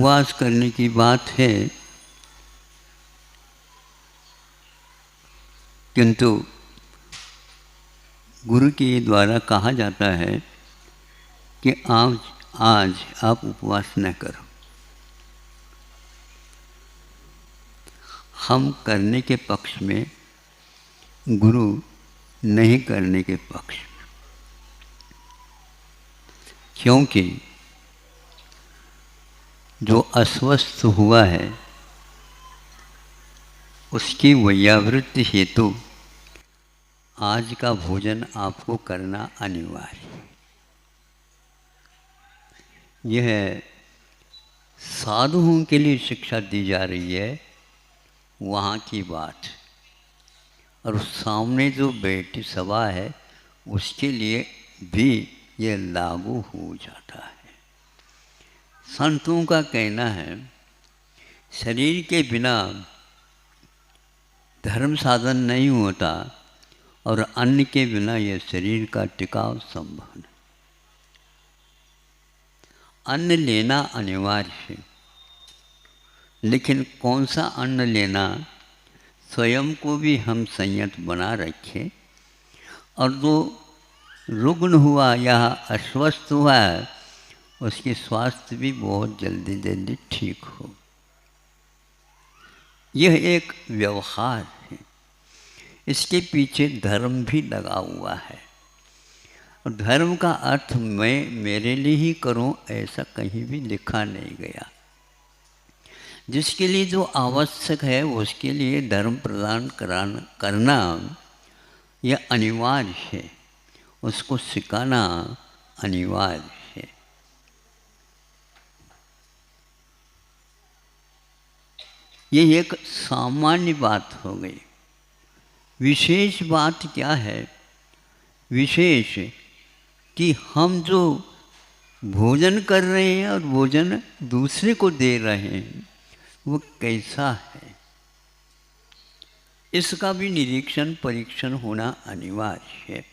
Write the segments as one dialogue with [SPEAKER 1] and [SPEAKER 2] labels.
[SPEAKER 1] उपवास करने की बात है, किंतु गुरु के द्वारा कहा जाता है कि आज आप उपवास न करो। हम करने के पक्ष में, गुरु नहीं करने के पक्ष में, क्योंकि जो अस्वस्थ हुआ है उसकी वैयावृत्ति हेतु आज का भोजन आपको करना अनिवार्य है। यह साधुओं के लिए शिक्षा दी जा रही है, वहाँ की बात, और सामने जो बैठी सभा है उसके लिए भी यह लागू हो जाता है। संतों का कहना है शरीर के बिना धर्म साधन नहीं होता और अन्न के बिना यह शरीर का टिकाव संभव नहीं। अन्न लेना अनिवार्य है, लेकिन कौन सा अन्न लेना, स्वयं को भी हम संयत बना रखें, और जो रुग्ण हुआ या अस्वस्थ हुआ है उसके स्वास्थ्य भी बहुत जल्दी जल्दी ठीक हो। यह एक व्यवहार है, इसके पीछे धर्म भी लगा हुआ है। और धर्म का अर्थ मैं मेरे लिए ही करूं ऐसा कहीं भी लिखा नहीं गया। जिसके लिए जो आवश्यक है उसके लिए धर्म प्रदान करना यह अनिवार्य है, उसको सिखाना अनिवार्य है। ये एक सामान्य बात हो गई। विशेष बात क्या है? विशेष कि हम जो भोजन कर रहे हैं और भोजन दूसरे को दे रहे हैं वो कैसा है, इसका भी निरीक्षण परीक्षण होना अनिवार्य है।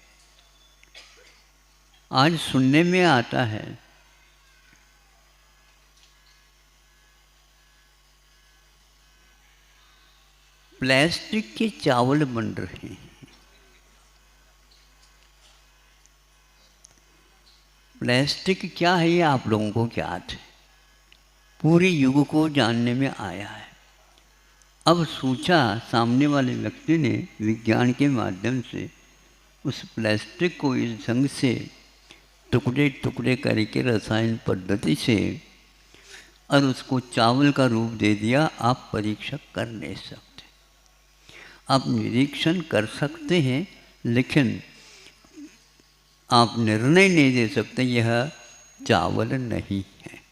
[SPEAKER 1] आज सुनने में आता है प्लास्टिक के चावल बन रहे हैं। प्लास्टिक क्या है ये आप लोगों को क्या है? पूरे युग को जानने में आया है। अब सोचा सामने वाले व्यक्ति ने विज्ञान के माध्यम से उस प्लास्टिक को इस ढंग से टुकड़े टुकड़े करके रसायन पद्धति से और उसको चावल का रूप दे दिया। आप परीक्षा कर नहीं सकते, आप निरीक्षण कर सकते हैं, लेकिन आप निर्णय नहीं दे सकते यह चावल नहीं है।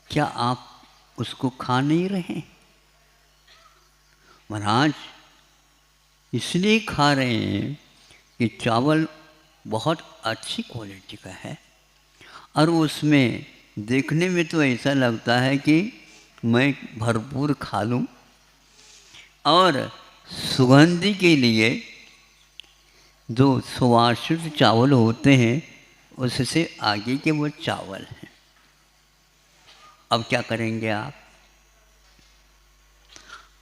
[SPEAKER 1] क्या आप उसको खा नहीं रहे? महाराज इसलिए खा रहे हैं कि चावल बहुत अच्छी क्वालिटी का है और उसमें देखने में तो ऐसा लगता है कि मैं भरपूर खा लूं, और सुगंधी के लिए जो सुवासित चावल होते हैं उससे आगे के वो चावल हैं। अब क्या करेंगे आप?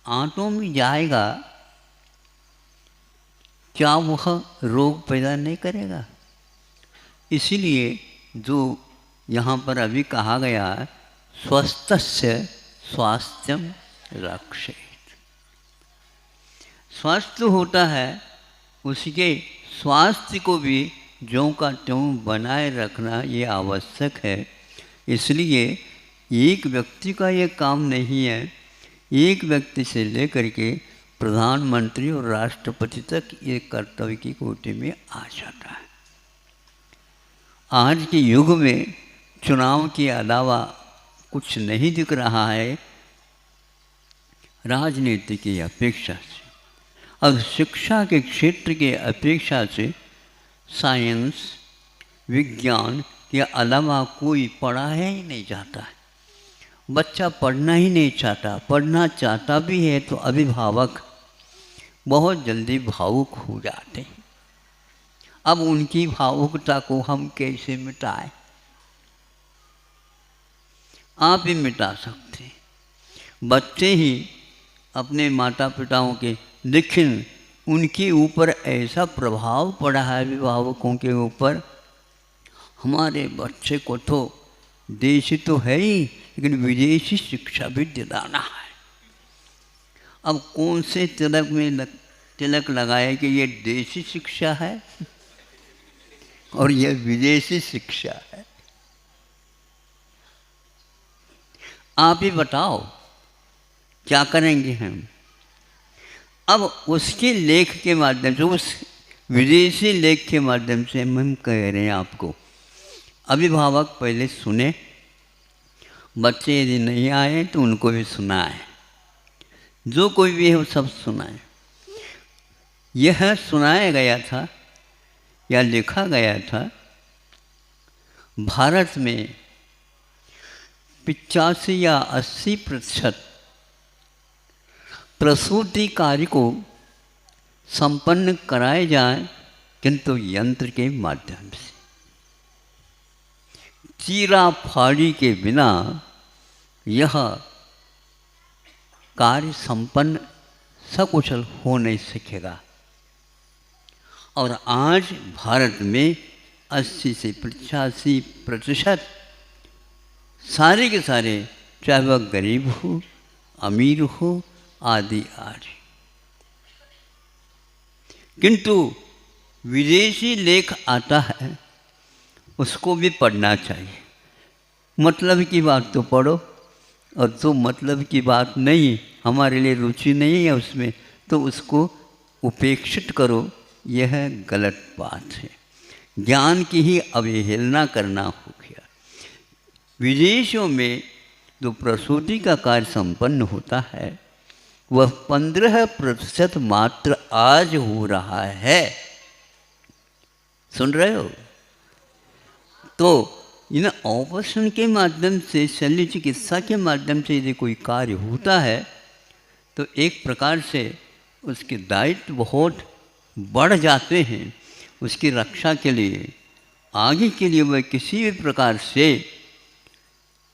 [SPEAKER 1] आंतों में जाएगा, क्या वह रोग पैदा नहीं करेगा? इसीलिए जो यहाँ पर अभी कहा गया स्वस्थस्य स्वास्थ्यम रक्षेत, स्वस्थ होता है उसके स्वास्थ्य को भी ज्यों का त्यों बनाए रखना ये आवश्यक है। इसलिए एक व्यक्ति का ये काम नहीं है, एक व्यक्ति से लेकर के प्रधानमंत्री और राष्ट्रपति तक ये कर्तव्य की कोटि में आ जाता है। आज के युग में चुनाव के अलावा कुछ नहीं दिख रहा है राजनीति की अपेक्षा से, अब शिक्षा के क्षेत्र के अपेक्षा से साइंस विज्ञान के अलावा कोई पढ़ाया ही नहीं जाता है। बच्चा पढ़ना ही नहीं चाहता, पढ़ना चाहता भी है तो अभिभावक बहुत जल्दी भावुक हो जाते हैं। अब उनकी भावुकता को हम कैसे मिटाएं? आप ही मिटा सकते हैं। बच्चे ही अपने माता पिताओं के, लेकिन उनके ऊपर ऐसा प्रभाव पड़ा है अभिभावकों के ऊपर, हमारे बच्चे को तो देशी तो है ही, लेकिन विदेशी शिक्षा भी दिलाना है। अब कौन से तिलक में तिलक लगाए कि ये देशी शिक्षा है और ये विदेशी शिक्षा है? आप ही बताओ क्या करेंगे हम? अब उसके लेख के माध्यम से, उस विदेशी लेख के माध्यम से हम कह रहे हैं आपको, अभिभावक पहले सुने, बच्चे यदि नहीं आए तो उनको भी सुनाए, जो कोई भी है वो सब सुनाए। यह सुनाया गया था या लिखा गया था, भारत में 85 या 80% प्रसूति कार्य को संपन्न कराए जाए, किंतु यंत्र के माध्यम से, चीरा फाड़ी के बिना यह कार्य संपन्न सकुशल हो नहीं सकेगा। और आज भारत में 80 से 85% सारे के सारे, चाहे वह गरीब हो अमीर हो आदि आदि, किंतु विदेशी लेख आता है उसको भी पढ़ना चाहिए। मतलब की बात तो पढ़ो, और तो मतलब की बात नहीं, हमारे लिए रुचि नहीं है उसमें, तो उसको उपेक्षित करो, यह गलत बात है। ज्ञान की ही अवहेलना करना हो गया। विदेशों में जो प्रसूति का कार्य संपन्न होता है वह 15% मात्र आज हो रहा है। सुन रहे हो? तो इन ऑपरेशन के माध्यम से, शल्य चिकित्सा के माध्यम से यदि कोई कार्य होता है तो एक प्रकार से उसके दायित्व बहुत बढ़ जाते हैं। उसकी रक्षा के लिए, आगे के लिए वह किसी भी प्रकार से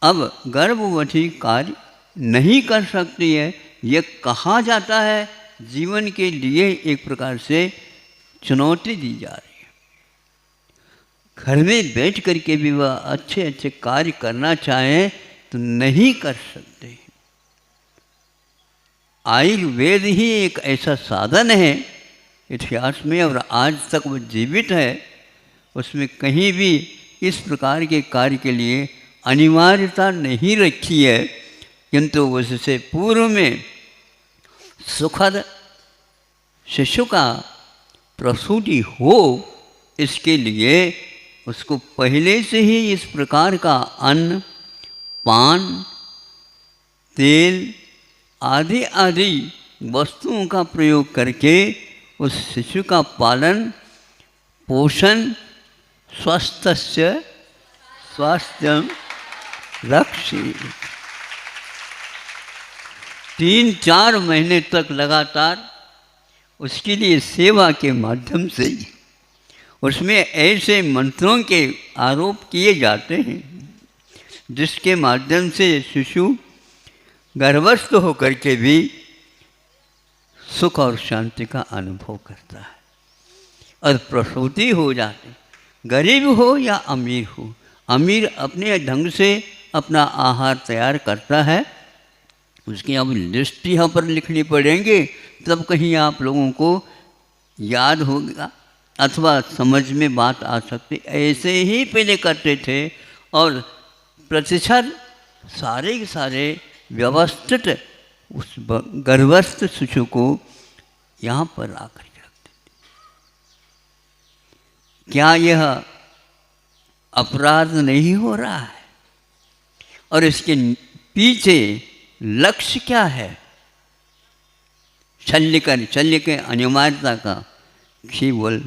[SPEAKER 1] अब गर्भवती कार्य नहीं कर सकती है। यह कहा जाता है जीवन के लिए एक प्रकार से चुनौती दी जा रही है। घर में बैठ करके भी वह अच्छे अच्छे कार्य करना चाहें तो नहीं कर सकते। आयुर्वेद ही एक ऐसा साधन है इतिहास में, और आज तक वो जीवित है। उसमें कहीं भी इस प्रकार के कार्य के लिए अनिवार्यता नहीं रखी है, किंतु उससे पूर्व में सुखद शिशु का प्रसूति हो, इसके लिए उसको पहले से ही इस प्रकार का अन्न, पान, तेल आदि आदि वस्तुओं का प्रयोग करके उस शिशु का पालन पोषण, स्वस्थस्य स्वास्थ्यम रक्षेत्, 3-4 महीने तक लगातार उसके लिए सेवा के माध्यम से उसमें ऐसे मंत्रों के आरोप किए जाते हैं जिसके माध्यम से शिशु गर्भस्थ होकर के भी सुख और शांति का अनुभव करता है और प्रसूति हो जाती। गरीब हो या अमीर हो, अमीर अपने ढंग से अपना आहार तैयार करता है, उसकी अब लिस्ट यहाँ पर लिखनी पड़ेंगे, तब कहीं आप लोगों को याद होगा अथवा समझ में बात आ सकती। ऐसे ही पहले करते थे और प्रतिशत सारे के सारे व्यवस्थित उस गर्भस्थ शिशु को यहाँ पर आकर के रखते थे। क्या यह अपराध नहीं हो रहा है? और इसके पीछे लक्ष्य क्या है? शल्य के अनिवार्यता का केवल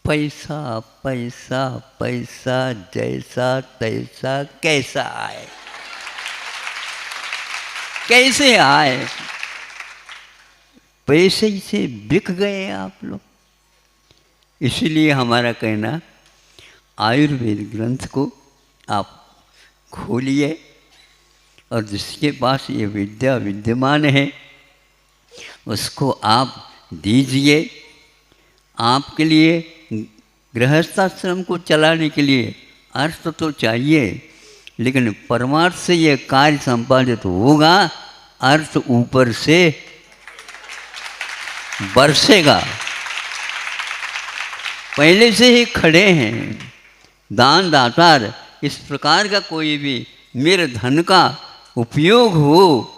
[SPEAKER 1] पैसा पैसा पैसा, जैसा तैसा, कैसा आए, कैसे आए, पैसे से बिक गए आप लोग। इसलिए हमारा कहना, आयुर्वेद ग्रंथ को आप खोलिए, और जिसके पास ये विद्या विद्यमान है उसको आप दीजिए। आपके लिए गृहस्थाश्रम को चलाने के लिए अर्थ तो चाहिए, लेकिन परमार्थ से ये कार्य संपादित होगा, अर्थ ऊपर से बरसेगा। पहले से ही खड़े हैं दान दातार। इस प्रकार का कोई भी मेरे धन का उपयोग हो,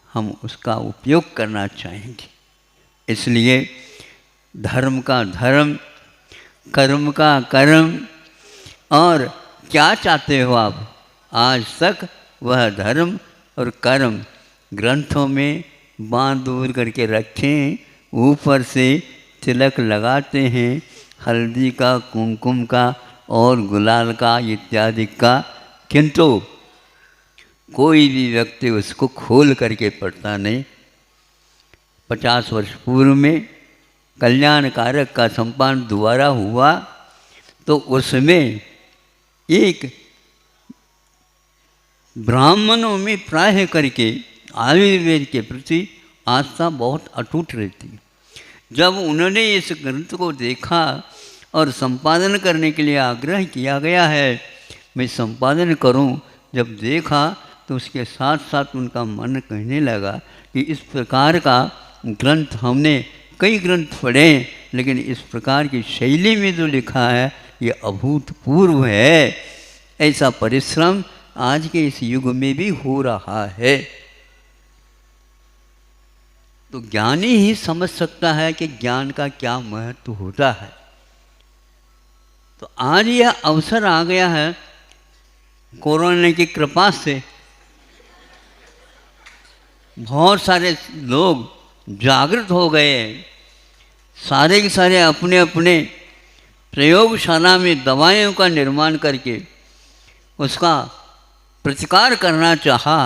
[SPEAKER 1] हम उसका उपयोग करना चाहेंगे। इसलिए धर्म का धर्म, कर्म का कर्म, और क्या चाहते हो आप, आज तक वह धर्म और कर्म ग्रंथों में बांध दूर करके रखें। ऊपर से तिलक लगाते हैं, हल्दी का, कुमकुम का और गुलाल का इत्यादि का, किंतु कोई भी व्यक्ति उसको खोल करके पढ़ता नहीं। 50 वर्ष पूर्व में कल्याण कारक का संपादन दोबारा हुआ तो उसमें एक ब्राह्मणों में प्राय करके आयुर्वेद के प्रति आस्था बहुत अटूट रहती। जब उन्होंने इस ग्रंथ को देखा और संपादन करने के लिए आग्रह किया गया है, मैं संपादन करूं, जब देखा तो उसके साथ साथ उनका मन कहने लगा कि इस प्रकार का ग्रंथ हमने कई ग्रंथ पढ़े, लेकिन इस प्रकार की शैली में जो लिखा है ये अभूतपूर्व है। ऐसा परिश्रम आज के इस युग में भी हो रहा है। तो ज्ञानी ही समझ सकता है कि ज्ञान का क्या महत्व होता है। तो आज यह अवसर आ गया है, कोरोना की कृपा से बहुत सारे लोग जागृत हो गए। सारे के सारे अपने अपने प्रयोगशाला में दवाइयों का निर्माण करके उसका प्रतिकार करना चाहा।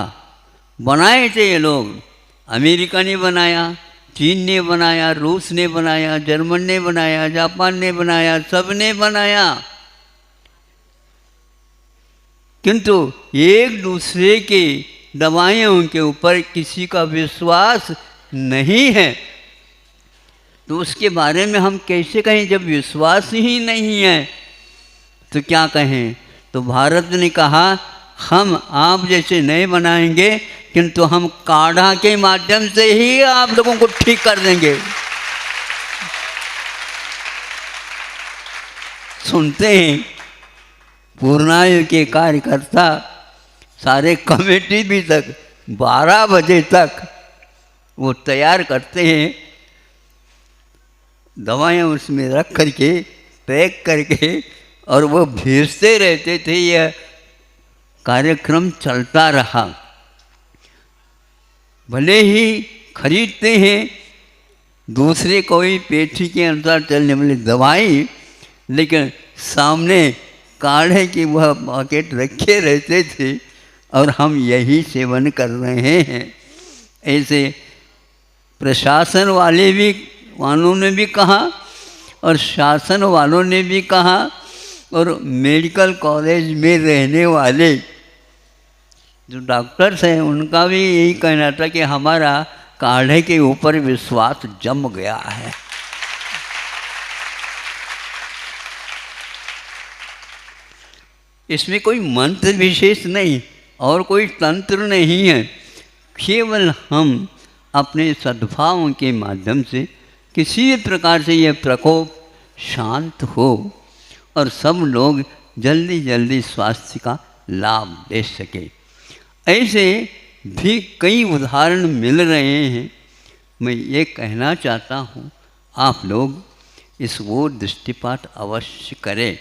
[SPEAKER 1] बनाए थे ये लोग, अमेरिका ने बनाया, चीन ने बनाया, रूस ने बनाया, जर्मन ने बनाया, जापान ने बनाया, सब ने बनाया, किंतु एक दूसरे की दवाइयों के ऊपर किसी का विश्वास नहीं है। तो उसके बारे में हम कैसे कहें, जब विश्वास ही नहीं है तो क्या कहें। तो भारत ने कहा हम आप जैसे नहीं बनाएंगे, किंतु हम काढ़ा के माध्यम से ही आप लोगों को ठीक कर देंगे। सुनते हैं पूर्णायु के कार्यकर्ता सारे कमेटी भी तक 12 बजे तक वो तैयार करते हैं, दवाएं उसमें रख करके पैक करके, और वो भेजते रहते थे। यह कार्यक्रम चलता रहा। भले ही खरीदते हैं दूसरे कोई पेठी के अनुसार चलने वाली दवाई, लेकिन सामने काढ़े की वह पैकेट रखे रहते थे और हम यही सेवन कर रहे हैं। ऐसे प्रशासन वालों ने भी कहा और शासन वालों ने भी कहा, और मेडिकल कॉलेज में रहने वाले जो डॉक्टर्स हैं उनका भी यही कहना था कि हमारा काढ़े के ऊपर विश्वास जम गया है। इसमें कोई मंत्र विशेष नहीं और कोई तंत्र नहीं है, केवल हम अपने सद्भावों के माध्यम से किसी प्रकार से यह प्रकोप शांत हो और सब लोग जल्दी जल्दी स्वास्थ्य का लाभ ले सके। ऐसे भी कई उदाहरण मिल रहे हैं। मैं ये कहना चाहता हूँ आप लोग इस ओर दृष्टिपात अवश्य करें,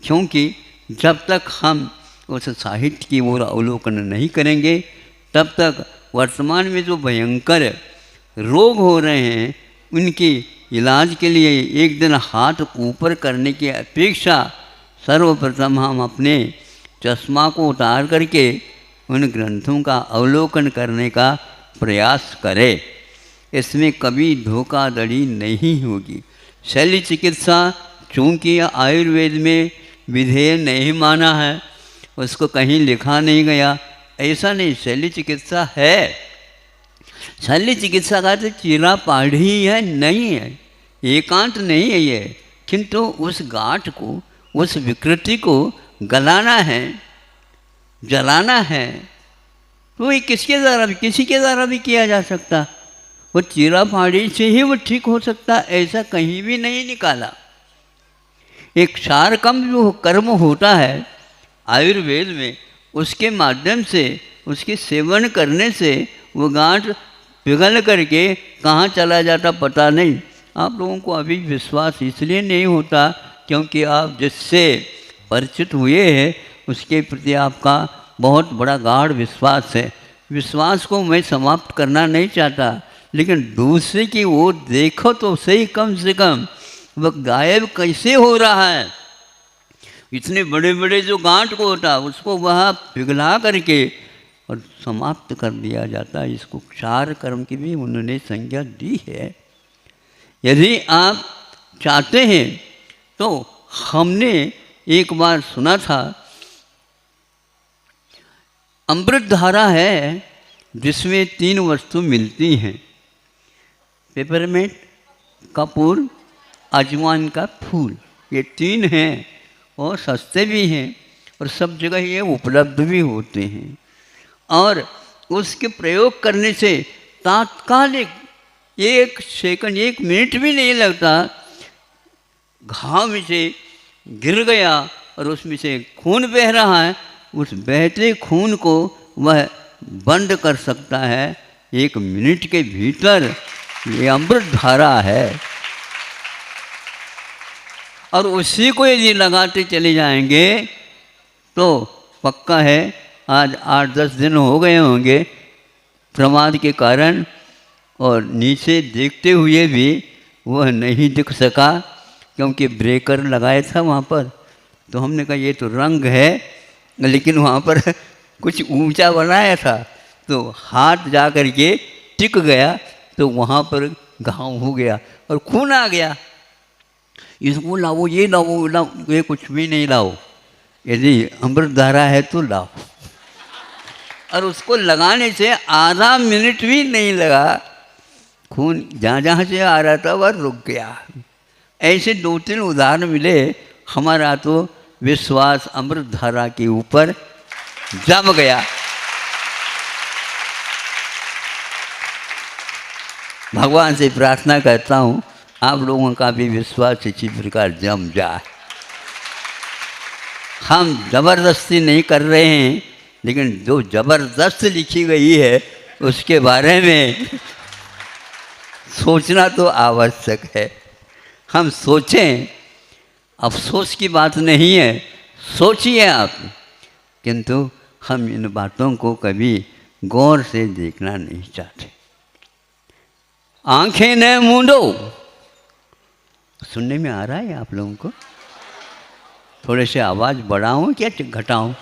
[SPEAKER 1] क्योंकि जब तक हम उस साहित्य की ओर अवलोकन नहीं करेंगे तब तक वर्तमान में जो भयंकर रोग हो रहे हैं उनके इलाज के लिए एक दिन हाथ ऊपर करने की अपेक्षा सर्वप्रथम हम अपने चश्मा को उतार करके उन ग्रंथों का अवलोकन करने का प्रयास करें। इसमें कभी धोखाधड़ी नहीं होगी। शल्य चिकित्सा चूँकि आयुर्वेद में विधेय नहीं माना है, उसको कहीं लिखा नहीं गया, ऐसा नहीं, शल्य चिकित्सा है। शल्य चिकित्सा का तो चीरा पाढ़ी है, नहीं है, एकांत नहीं है ये, किंतु उस गांठ को, उस विकृति को गलाना है, जलाना है, तो ये किसके द्वारा भी, किसी के द्वारा भी किया जा सकता। वो चीरा फाड़ी से ही वो ठीक हो सकता, ऐसा कहीं भी नहीं निकाला। एक क्षारकम जो कर्म होता है आयुर्वेद में, उसके माध्यम से, उसके सेवन करने से वो गांठ पिघल करके कहाँ चला जाता पता नहीं। आप लोगों को अभी विश्वास इसलिए नहीं होता क्योंकि आप जिससे परिचित हुए हैं उसके प्रति आपका बहुत बड़ा गाढ़ विश्वास है। विश्वास को मैं समाप्त करना नहीं चाहता, लेकिन दूसरे की ओर देखो तो सही, कम से कम वह गायब कैसे हो रहा है। इतने बड़े बड़े जो गांठ को होता उसको वहाँ पिघला करके और समाप्त कर दिया जाता है। इसको क्षार कर्म की भी उन्होंने संज्ञा दी है। यदि आप चाहते हैं तो हमने एक बार सुना था, अमृत धारा है जिसमें 3 वस्तु मिलती हैं, पेपरमेंट, कपूर, अजवाइन का फूल, ये 3 हैं और सस्ते भी हैं और सब जगह ये उपलब्ध भी होते हैं। और उसके प्रयोग करने से तात्कालिक 1 सेकंड, 1 मिनट भी नहीं लगता, घाव में से गिर गया और उसमें से खून बह रहा है, उस बहते खून को वह बंद कर सकता है 1 मिनट के भीतर। ये अमृत धारा है और उसी को यदि लगाते चले जाएंगे तो पक्का है आज 8-10 दिन हो गए होंगे प्रमाद के कारण, और नीचे देखते हुए भी वह नहीं दिख सका क्योंकि ब्रेकर लगाए था वहाँ पर। तो हमने कहा ये तो रंग है, लेकिन वहाँ पर कुछ ऊंचा बनाया था तो हाथ जा कर के टिक गया, तो वहाँ पर घाव हो गया और खून आ गया। इसको लाओ, ये लाओ, ये कुछ भी नहीं लाओ, यदि अमृत धारा है तो लाओ। और उसको लगाने से आधा मिनट भी नहीं लगा, खून जहाँ जहाँ से आ रहा था वह रुक गया। ऐसे 2-3 उदाहरण मिले। हमारा तो विश्वास अमृत धारा के ऊपर जम गया। भगवान से प्रार्थना करता हूँ आप लोगों का भी विश्वास इसी प्रकार जम जाए। हम जबरदस्ती नहीं कर रहे हैं, लेकिन जो जबरदस्त लिखी गई है उसके बारे में सोचना तो आवश्यक है। हम सोचें, अफसोस की बात नहीं है, सोचिए आप, किंतु हम इन बातों को कभी गौर से देखना नहीं चाहते। आंखें न मूंदो, सुनने में आ रहा है आप लोगों को? थोड़े से आवाज़ बढ़ाऊं क्या घटाऊं?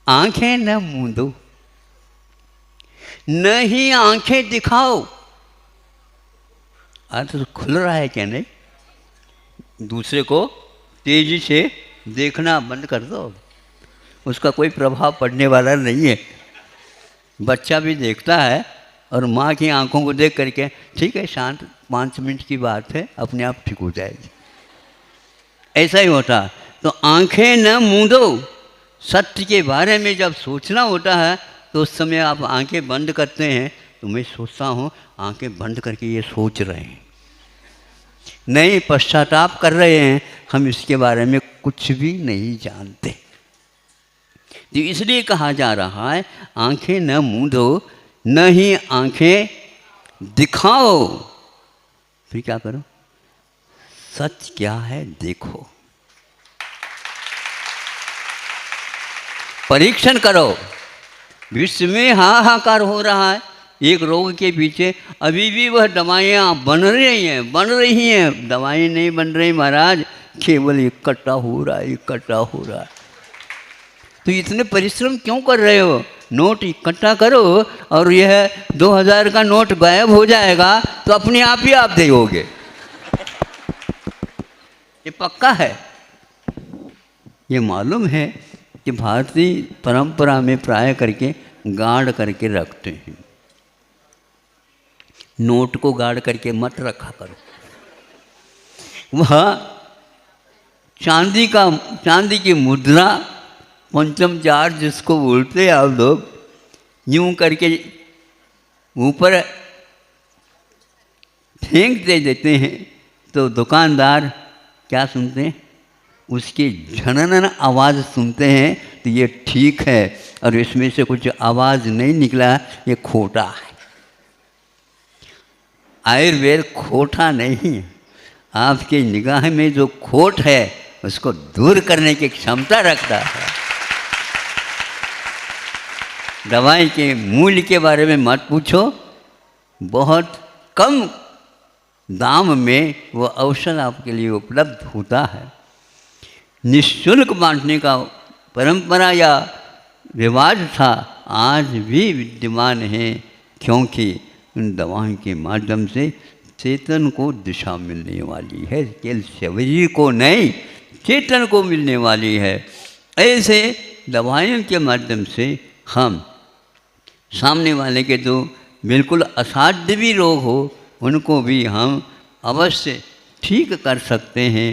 [SPEAKER 1] आंखें न मूंदो, नहीं आंखें दिखाओ। अर्थ तो खुल रहा है क्या नहीं? दूसरे को तेजी से देखना बंद कर दो, उसका कोई प्रभाव पड़ने वाला नहीं है। बच्चा भी देखता है और माँ की आंखों को देख करके ठीक है, शांत, 5 मिनट की बात है, अपने आप ठीक हो जाएगी। ऐसा ही होता। तो आंखें न मूंदो, सत्य के बारे में जब सोचना होता है तो उस समय आप आंखें बंद करते हैं। तो मैं सोचता हूँ आंखें बंद करके ये सोच रहे हैं, नहीं पश्चाताप कर रहे हैं, हम इसके बारे में कुछ भी नहीं जानते। तो इसलिए कहा जा रहा है आंखें न मूंदो, न ही आंखें दिखाओ। फिर क्या करो? सच क्या है देखो, परीक्षण करो। विश्व में हाहाकार हो रहा है एक रोग के पीछे, अभी भी वह दवाइयाँ बन रही हैं। दवाई नहीं बन रही महाराज, केवल इकट्ठा हो रहा है, इकट्ठा हो रहा है। तो इतने परिश्रम क्यों कर रहे हो? नोट इकट्ठा करो और यह 2000 का नोट गायब हो जाएगा तो अपने आप ही आप दोगे, ये पक्का है। ये मालूम है कि भारतीय परंपरा में प्राय करके गाड़ करके रखते हैं। नोट को गाड़ करके मत रखा करो। वह चांदी की मुद्रा पंचम चार जिसको बोलते हैं आप लोग, यूं करके ऊपर फेंक दे देते हैं तो दुकानदार क्या सुनते हैं, उसकी झनन आवाज़ सुनते हैं तो ये ठीक है, और इसमें से कुछ आवाज़ नहीं निकला ये खोटा है। आयुर्वेद खोटा नहीं है, आपके निगाह में जो खोट है उसको दूर करने की क्षमता रखता है। दवाई के मूल्य के बारे में मत पूछो, बहुत कम दाम में वो औषध आपके लिए उपलब्ध होता है। निःशुल्क बांटने का परंपरा या रिवाज था, आज भी विद्यमान है, क्योंकि उन दवाओं के माध्यम से चेतन को दिशा मिलने वाली है, केवल शरीर को नहीं चेतन को मिलने वाली है। ऐसे दवाइयों के माध्यम से हम सामने वाले के जो बिल्कुल असाध्य भी रोग हो उनको भी हम अवश्य ठीक कर सकते हैं।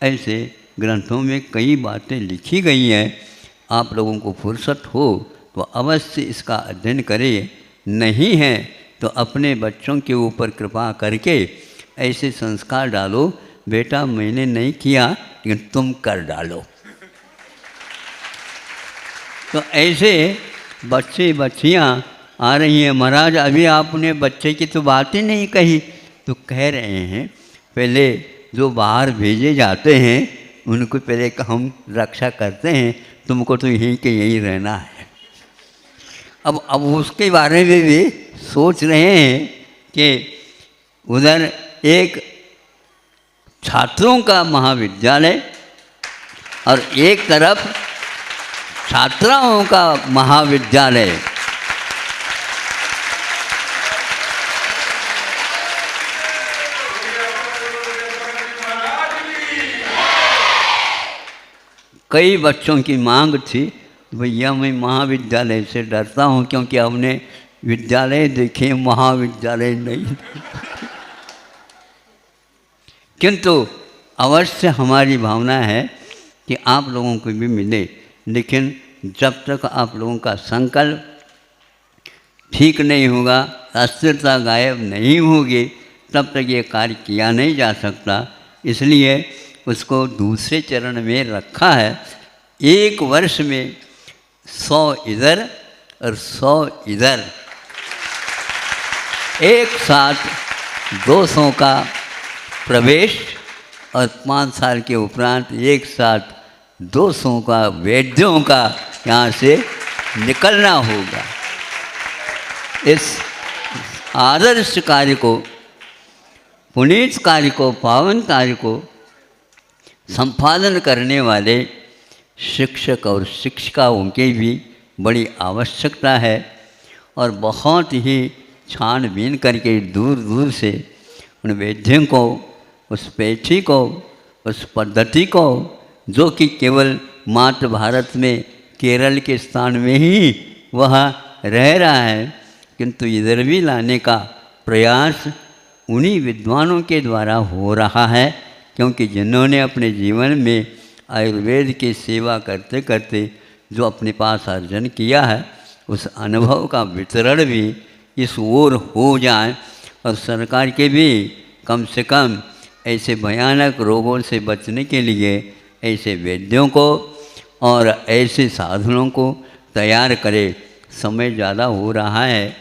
[SPEAKER 1] ऐसे ग्रंथों में कई बातें लिखी गई हैं, आप लोगों को फुर्सत हो तो अवश्य इसका अध्ययन करें, नहीं है तो अपने बच्चों के ऊपर कृपा करके ऐसे संस्कार डालो, बेटा मैंने नहीं किया लेकिन तुम कर डालो। तो ऐसे बच्चे बच्चियाँ आ रही हैं, महाराज अभी आपने बच्चे की तो बात ही नहीं कही। तो कह रहे हैं पहले जो बाहर भेजे जाते हैं उनको पहले हम रक्षा करते हैं, तुमको तो यहीं के यहीं रहना है। अब उसके बारे में भी सोच रहे हैं कि उधर एक छात्रों का महाविद्यालय और एक तरफ छात्राओं का महाविद्यालय। कई बच्चों की मांग थी, भैया मैं महाविद्यालय से डरता हूँ क्योंकि हमने विद्यालय देखे महाविद्यालय नहीं। किंतु अवश्य हमारी भावना है कि आप लोगों को भी मिले, लेकिन जब तक आप लोगों का संकल्प ठीक नहीं होगा, अस्थिरता गायब नहीं होगी, तब तक ये कार्य किया नहीं जा सकता। इसलिए उसको दूसरे चरण में रखा है। एक वर्ष में 100 इधर और 100 इधर, एक साथ 200 का प्रवेश और 5 साल के उपरांत एक साथ 200 का वैद्यों का यहाँ से निकलना होगा। इस आदर्श कार्य को, पुनीत कार्य को, पावन कार्य को संपादन करने वाले शिक्षक और शिक्षिकाओं की भी बड़ी आवश्यकता है, और बहुत ही छानबीन करके दूर दूर से उन वैद्यों को, उस पेठी को, उस पद्धति को, जो कि केवल मात्र भारत में केरल के स्थान में ही वह रह रहा है, किंतु इधर भी लाने का प्रयास उन्हीं विद्वानों के द्वारा हो रहा है, क्योंकि जिन्होंने अपने जीवन में आयुर्वेद की सेवा करते करते जो अपने पास अर्जन किया है, उस अनुभव का वितरण भी इस ओर हो जाए, और सरकार के भी कम से कम ऐसे भयानक रोगों से बचने के लिए ऐसे वैद्यों को और ऐसे साधनों को तैयार करे। समय ज़्यादा हो रहा है,